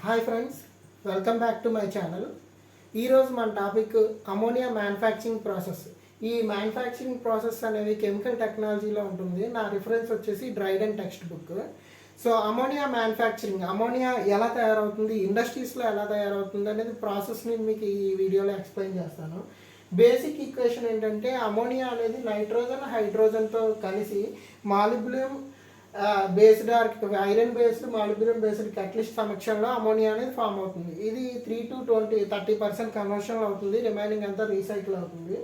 Hi friends, welcome back to my channel. ఈరోజు మన topic ammonia manufacturing process. ఈ manufacturing process అనేది chemical టెక్నాలజీలో ఉంటుంది. నా రిఫరెన్స్ వచ్చేసి dried and text book. So ammonia manufacturing, ammonia ఎలా తయారవుతుంది, ఇండస్ట్రీస్లో ఎలా తయారవుతుంది అనేది ప్రాసెస్ని మీకు ఈ వీడియోలో ఎక్స్ప్లెయిన్ చేస్తాను. బేసిక్ ఈక్వేషన్ ఏంటంటే అమోనియా అనేది నైట్రోజన్ హైడ్రోజన్తో కలిసి molybdenum based iron based molybdenum based catalyst సమక్షంలో అమోనియా అనేది ఫామ్ అవుతుంది. ఇది 3 to 30% కన్వర్షన్ అవుతుంది, రిమైనింగ్ అంతా రీసైకిల్ అవుతుంది.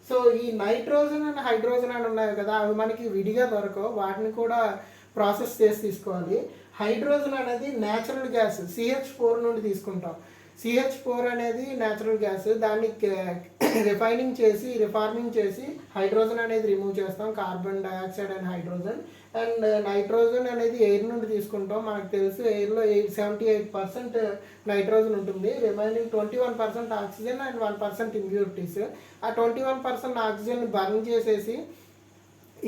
సో ఈ నైట్రోజన్ అండ్ హైడ్రోజన్ అని ఉన్నాయి కదా, అవి మనకి విడిగా దొరకవు, వాటిని కూడా ప్రాసెస్ చేసి తీసుకోవాలి. హైడ్రోజన్ అనేది న్యాచురల్ గ్యాస్ CH4 నుండి తీసుకుంటాం. CH4 అనేది న్యాచురల్ గ్యాస్, దాన్ని రిఫార్మింగ్ చేసి హైడ్రోజన్ అనేది రిమూవ్ చేస్తాం, carbon dioxide and hydrogen. And nitrogen అనేది ఎయిర్ నుండి తీసుకుంటాం. మనకు తెలుసు ఎయిర్లో 78% నైట్రోజన్ ఉంటుంది, రిమైనింగ్ 21% ఆక్సిజన్ అండ్ 1% ఇంప్యూరిటీస్. ఆ 21% ఆక్సిజన్ బర్న్ చేసేసి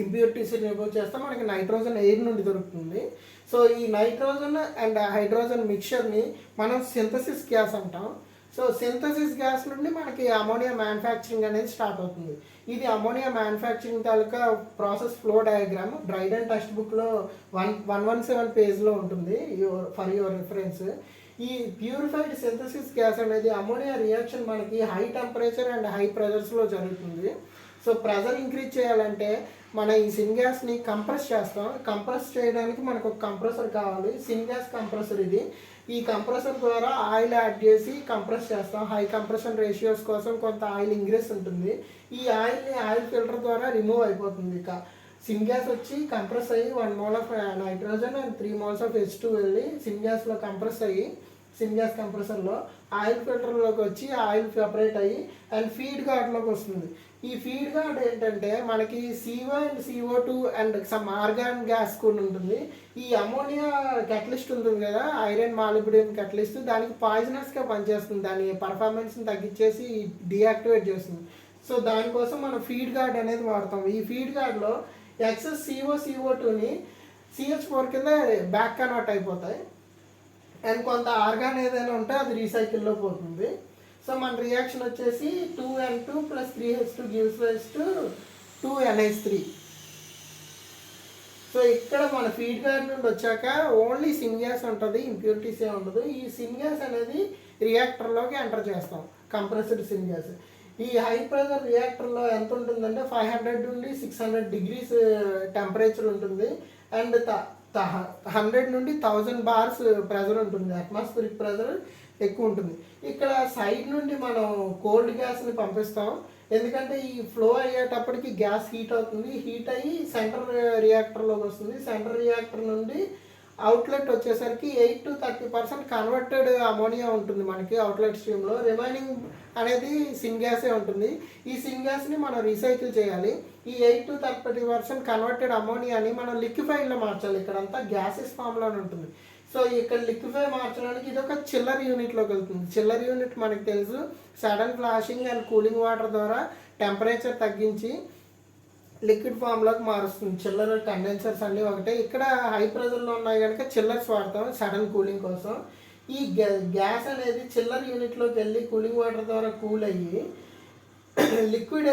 ఇంప్యూరిటీస్ రిమూవ్ చేస్తే మనకి నైట్రోజన్ ఎయిర్ నుండి దొరుకుతుంది. సో ఈ నైట్రోజన్ అండ్ హైడ్రోజన్ మిక్చర్ని మనం సింథసిస్ గ్యాస్ అంటాం. సో సింథసిస్ గ్యాస్ నుండి మనకి అమోనియా మ్యానుఫ్యాక్చరింగ్ అనేది స్టార్ట్ అవుతుంది. ఇది ammonia manufacturing taluka process flow diagram dried and text బుక్లో 117 పేజ్లో ఉంటుంది, ఫర్ యువర్ రిఫరెన్స్. ఈ ప్యూరిఫైడ్ సింథసిస్ గ్యాస్ అనేది అమోనియా రియాక్షన్ మనకి హై టెంపరేచర్ అండ్ హై ప్రెజర్స్లో జరుగుతుంది. సో ప్రెజర్ ఇంక్రీజ్ చేయాలంటే మన ఈ సిన్గ్యాస్ని కంప్రెస్ చేస్తాం. కంప్రెస్ చేయడానికి మనకు ఒక కంప్రెసర్ కావాలి, సిన్గ్యాస్ కంప్రెసర్ ఇది. ఈ కంప్రెసర్ ద్వారా ఆయిల్ యాడ్ చేసి కంప్రెస్ చేస్తాం. హై కంప్రెషన్ రేషియోస్ కోసం కొంత ఆయిల్ ఇంగ్రెస్ ఉంటుంది. ఈ ఆయిల్ని ఆయిల్ ఫిల్టర్ ద్వారా రిమూవ్ అయిపోతుంది. ఇక సిన్గ్యాస్ వచ్చి కంప్రెస్ అయ్యి 1 mole of nitrogen and 3 moles of H2 వెళ్ళి సిన్గ్యాస్లో కంప్రెస్ అయ్యి సిన్గ్యాస్ కంప్రెసర్లో ఆయిల్ ఫిల్టర్లోకి వచ్చి ఆయిల్ సెపరేట్ అయ్యి అండ్ ఫీడ్ గార్డ్లోకి వస్తుంది. ఈ ఫీడ్ గార్డ్ ఏంటంటే మనకి CO and CO2 and some organ gas కూడా ఉంటుంది. ఈ అమోనియా క్యాటలిస్ట్ ఉంటుంది కదా, ఐరన్ మాలిబ్డియం క్యాటలిస్ట్, దానికి పాయిజనస్గా పనిచేస్తుంది. దాని పర్ఫార్మెన్స్ని తగ్గించేసి డీయాక్టివేట్ చేస్తుంది. సో దానికోసం మనం ఫీడ్ గార్డ్ అనేది వాడతాం. ఈ ఫీడ్ గార్డ్లో ఎక్సెస్ CO2ని CH4 కింద బ్యాక్ కన్వర్ట్ అయిపోతాయి అండ్ కొంత ఆర్గాన్ ఏదైనా ఉంటే అది రీసైకిల్లో పోతుంది. సో మన రియాక్షన్ వచ్చేసి 2N2 + 3H2 gives rise to 2NH3. So ఇక్కడ మన ఫీడ్ గార్డ్ నుండి వచ్చాక ఓన్లీ సిన్గ్యాస్ ఉంటుంది, ఇంప్యూరిటీస్ ఏ ఉండదు. ఈ సిన్గ్యాస్ అనేది రియాక్టర్లోకి ఎంటర్ చేస్తాం, కంప్రెస్డ్ సిన్గ్యాస్. ఈ హై ప్రెషర్ రియాక్టర్లో ఎంత ఉంటుందంటే 500 నుండి 600 degrees టెంపరేచర్ ఉంటుంది అండ్ 100 నుండి 1000 bars ప్రెజర్ ఉంటుంది, అట్మాస్ఫిరిక్ ప్రెజర్ ఎక్కువ ఉంటుంది. ఇక్కడ సైడ్ నుండి మనం కోల్డ్ గ్యాస్ని పంపిస్తాం, ఎందుకంటే ఈ ఫ్లో అయ్యేటప్పటికి గ్యాస్ హీట్ అవుతుంది. హీట్ అయ్యి సెంటర్ రియాక్టర్లోకి వస్తుంది. సెంటర్ రియాక్టర్ నుండి అవుట్లెట్ వచ్చేసరికి 8 to 30% కన్వర్టెడ్ అమోనియా ఉంటుంది మనకి అవుట్లెట్ స్ట్రీమ్లో. రిమైనింగ్ అనేది సిన్గ్యాసే ఉంటుంది. ఈ సిన్గ్యాస్ని మనం రీసైకిల్ చేయాలి. ఈ 8 to 30% కన్వర్టెడ్ అమోనియాని మనం లిక్విఫైడ్లో మార్చాలి. ఇక్కడంతా గ్యాసెస్ ఫామ్లోనే ఉంటుంది. సో ఇక్కడ లిక్విఫై మార్చడానికి ఇది ఒక చిల్లర్ యూనిట్లోకి వెళ్తుంది. చిల్లర్ యూనిట్ మనకు తెలుసు, sudden flashing and cooling water ద్వారా టెంపరేచర్ తగ్గించి లిక్విడ్ ఫామ్లోకి మారుస్తుంది. చిల్లర్ కండెన్సర్స్ అన్నీ ఒకటే. ఇక్కడ హై ప్రెజర్లో ఉన్నాయి కనుక చిల్లర్స్ వాడతాం సడన్ కూలింగ్ కోసం. ఈ గ్యాస్ అనేది చిల్లర్ యూనిట్లోకి వెళ్ళి కూలింగ్ వాటర్ ద్వారా కూల్ అయ్యి లిక్విడ్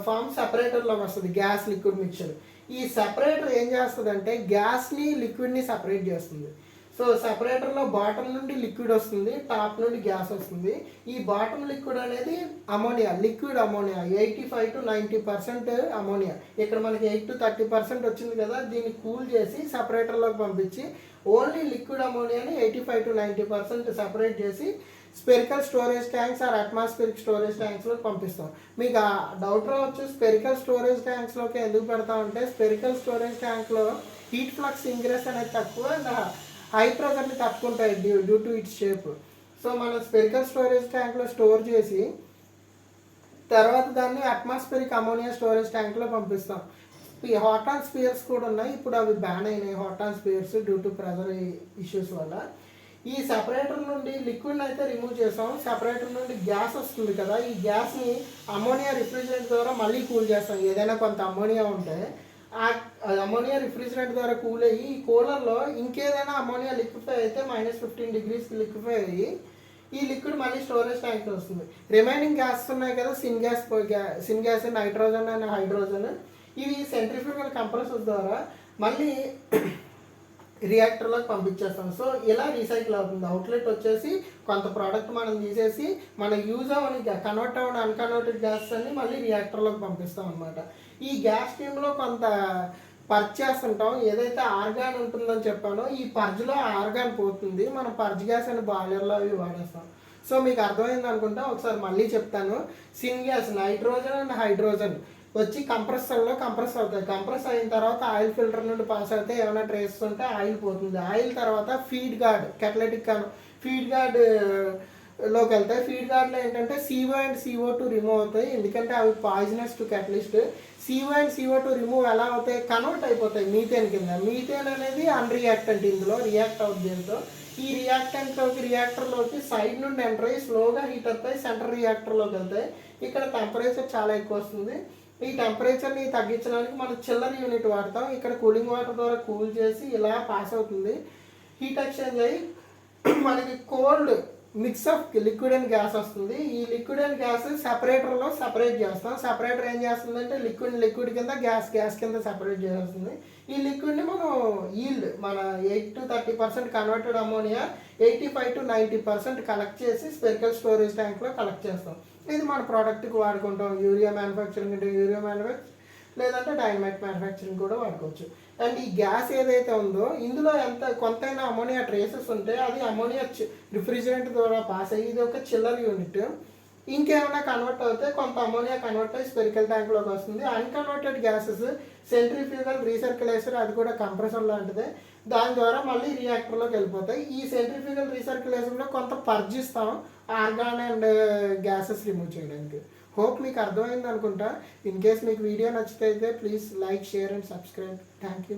ఫామ్ సెపరేటర్లోకి వస్తుంది, గ్యాస్ లిక్విడ్ మిక్చర్. ఈ సెపరేటర్ ఏం చేస్తుందంటే గ్యాస్ని లిక్విడ్ని సెపరేట్ చేస్తుంది. సో సెపరేటర్లో బాటమ్ నుండి లిక్విడ్ వస్తుంది, టాప్ నుండి గ్యాస్ వస్తుంది. ఈ బాటమ్ లిక్విడ్ అనేది ammonia, liquid ammonia 85 to 90% ammonia. ఇక్కడ మనకి 8 to 30% వచ్చింది కదా, దీన్ని కూల్ చేసి సెపరేటర్లోకి పంపించి ఓన్లీ లిక్విడ్ అమోనియాని 85 to 90% సెపరేట్ చేసి spherical storage tanks or atmospheric storage ట్యాంక్స్లోకి పంపిస్తాం. మీకు ఆ డౌట్ రావచ్చు, స్పెరికల్ స్టోరేజ్ ట్యాంక్స్లోకి ఎందుకు పెడతామంటే స్పెరికల్ స్టోరేజ్ ట్యాంక్లో హీట్ ఫ్లక్స్ ఇంగ్రెస్ అనేది తక్కువ అండ్ హై ప్రెజర్ని తట్టుకుంటాయి due to its shape. So మనం స్పెరికల్ స్టోరేజ్ ట్యాంక్లో స్టోర్ చేసి తర్వాత దాన్ని అట్మాస్ఫిరిక్ అమోనియా స్టోరేజ్ ట్యాంక్లో పంపిస్తాం. ఈ హాట్ అండ్ స్పియర్స్ కూడా ఉన్నాయి, ఇప్పుడు అవి బ్యాన్ అయినాయి hot and spears due to pressure issues వల్ల. ఈ సెపరేటర్ నుండి లిక్విడ్ని అయితే రిమూవ్ చేస్తాం. సెపరేటర్ నుండి గ్యాస్ వస్తుంది కదా, ఈ గ్యాస్ని అమోనియా రిఫ్రిజిరెంట్ ద్వారా మళ్ళీ కూల్ చేస్తాం. ఏదైనా కొంత అమోనియా ఉంటే అమోనియా రిఫ్రిజిరెంట్ ద్వారా కూల్ అయ్యి ఈ కూలర్లో ఇంకేదైనా అమోనియా లిక్విఫై అయితే -15 degreesకి లిక్విఫై అయ్యి ఈ లిక్విడ్ మళ్ళీ స్టోరేజ్ ట్యాంక్లో వస్తుంది. రిమైనింగ్ గ్యాస్ ఉన్నాయి కదా, sin gas nitrogen and hydrogen, ఇవి సెంట్రిఫ్యూగల్ కంప్రెసర్ ద్వారా మళ్ళీ రియాక్టర్లోకి పంపించేస్తాం. సో ఇలా రీసైకిల్ అవుతుంది. అవుట్లెట్ వచ్చేసి కొంత ప్రోడక్ట్ మనం తీసేసి మన యూజ్ అవని కన్వర్ట్ అవ్వని అన్కన్వర్టెడ్ గ్యాస్ అన్ని మళ్ళీ రియాక్టర్లోకి పంపిస్తాం అనమాట. ఈ గ్యాస్ స్ట్రీమ్లో కొంత పర్చ్ చేస్తుంటాం. ఏదైతే ఆర్గాన్ ఉంటుందని చెప్పానో ఈ పర్జ్లో ఆర్గాన్ పోతుంది. మనం పర్జ్ గ్యాస్ అని బాయిలర్లో అవి వాడేస్తాం. సో మీకు అర్థమైంది అనుకుంటా, ఒకసారి మళ్ళీ చెప్తాను. Sin gas nitrogen and hydrogen వచ్చి కంప్రెసర్లో కంప్రెస్ అవుతాయి. కంప్రెస్ అయిన తర్వాత ఆయిల్ ఫిల్టర్ నుండి పాస్ అయితే ఏమైనా ట్రేస్ ఉంటే ఆయిల్ పోతుంది. ఆయిల్ తర్వాత ఫీడ్ గార్డ్ కెటలెటిక్ ఫీడ్ గార్డ్ లోకి వెళ్తాయి. ఫీడ్ గార్డ్లో ఏంటంటే CO అండ్ CO2 రిమూవ్ అవుతాయి, ఎందుకంటే అవి poisonous to catalyst. CO and CO2 remove ఎలా అవుతాయి, కన్వర్ట్ అయిపోతాయి మీథేన్ కింద. మీథేన్ అనేది అన్రియాక్టెంట్, ఇందులో రియాక్ట్ అవుతుంది. దీంతో ఈ రియాక్టర్లోకి సైడ్ నుండి ఎంటర్ అయ్యి స్లోగా హీట్ అవుతాయి, సెంటర్ రియాక్టర్లోకి వెళ్తాయి. ఇక్కడ టెంపరేచర్ చాలా ఎక్కువ వస్తుంది. ఈ టెంపరేచర్ని తగ్గించడానికి మనం చిల్లర్ యూనిట్ వాడతాం. ఇక్కడ కూలింగ్ వాటర్ ద్వారా కూల్ చేసి ఇలా పాస్ అవుతుంది, హీట్ ఎక్స్చేంజ్ అయ్యి మనకి cold mix of liquid and gas వస్తుంది. ఈ లిక్విడ్ అండ్ గ్యాస్ సెపరేటర్లో సపరేట్ చేస్తాం. సెపరేటర్ ఏం చేస్తుందంటే లిక్విడ్ కింద గ్యాస్ కింద సపరేట్ చేస్తుంది. ఈ లిక్విడ్ని మనం ఈల్డ్ మన 8 to 30% converted ammonia 85 to 90% collect చేసి స్పెరికల్ స్టోరేజ్ ట్యాంక్లో కలెక్ట్ చేస్తాం. ఇది మన ప్రోడక్ట్కి వాడుకుంటాం. యూరియా మ్యానుఫ్యాక్చరింగ్ అంటే యూరియా మ్యానుఫ్యాక్చర్, లేదంటే డైనమైట్ మ్యానుఫ్యాక్చరింగ్ కూడా వాడుకోవచ్చు. అండ్ ఈ గ్యాస్ ఏదైతే ఉందో ఇందులో కొంతైనా అమోనియా ట్రేసెస్ ఉంటే అది అమోనియా రిఫ్రిజిరెంట్ ద్వారా పాస్ అయ్యి ఇది ఒక చిల్లర్ యూనిట్. ఇంకేమైనా కన్వర్ట్ అవుతే కొంత అమోనియా కన్వర్ట్ అయ్యి స్పెరికల్ ట్యాంక్లోకి వస్తుంది. అన్కన్వర్టెడ్ గ్యాసెస్ సెంట్రిఫ్యూగల్ రీసర్క్యులేషన్, అది కూడా కంప్రెసర్ లాంటిదే, దాని ద్వారా మళ్ళీ రియాక్టర్లోకి వెళ్ళిపోతాయి. ఈ సెంట్రిఫ్యూగల్ రీసర్క్యులేషన్లో కొంత పర్జిస్తాం ఆర్గాన్ అండ్ గ్యాసెస్ రిమూవ్ చేయడానికి. హోప్ మీకు అర్థమైంది అనుకుంటా. ఇన్ కేస్ మీకు వీడియో నచ్చితే please like, share and subscribe. Thank you.